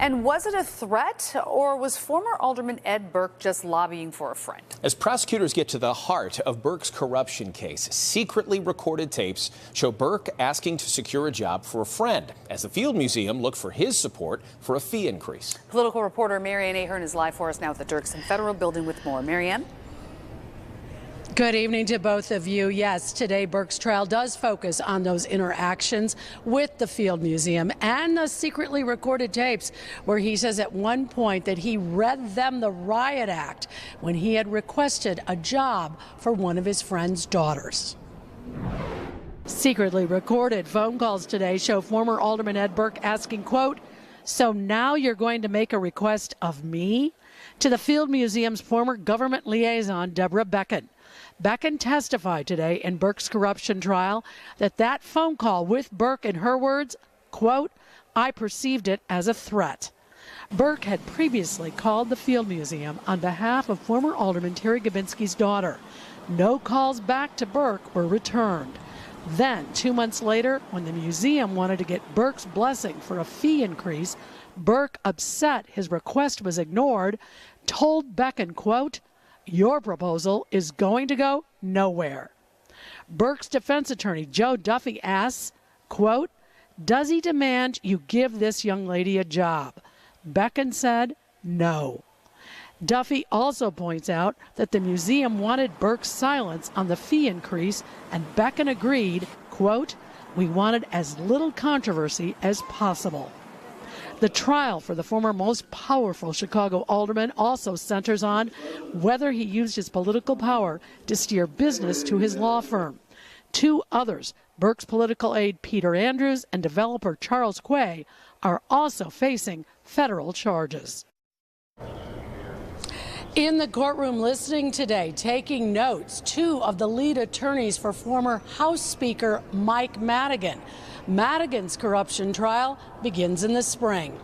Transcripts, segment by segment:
And was it a threat, or was former Alderman Ed Burke just lobbying for a friend? As prosecutors get to the heart of Burke's corruption case, secretly recorded tapes show Burke asking to secure a job for a friend as the Field Museum looked for his support for a fee increase. Political reporter Marianne Ahern is live for us now at the Dirksen Federal Building with more. Marianne? Good evening to both of you. Yes, today Burke's trial does focus on those interactions with the Field Museum and the secretly recorded tapes where he says at one point that he read them the riot act when he had requested a job for one of his friend's daughters. Secretly recorded phone calls today show former Alderman Ed Burke asking, quote, "So now you're going to make a request of me?" to the Field Museum's former government liaison, Deborah Becken. Becken testified today in Burke's corruption trial that phone call with Burke, in her words, quote, "I perceived it as a threat." Burke had previously called the Field Museum on behalf of former Alderman Terry Gabinski's daughter. No calls back to Burke were returned. Then, 2 months later, when the museum wanted to get Burke's blessing for a fee increase, Burke, upset his request was ignored, told Becken, quote, "Your proposal is going to go nowhere." Burke's defense attorney, Joe Duffy, asks, quote, "Does he demand you give this young lady a job?" Becken said no. Duffy also points out that the museum wanted Burke's silence on the fee increase, and Becken agreed, quote, "We wanted as little controversy as possible." The trial for the former most powerful Chicago alderman also centers on whether he used his political power to steer business to his law firm. Two others, Burke's political aide Peter Andrews and developer Charles Quay, are also facing federal charges. In the courtroom listening today, taking notes, two of the lead attorneys for former House Speaker Mike Madigan. Madigan's corruption trial begins in the spring.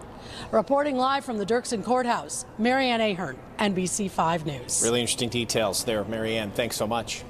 Reporting live from the Dirksen Courthouse, Marianne Ahern, NBC 5 News. Really interesting details there, Marianne. Thanks so much.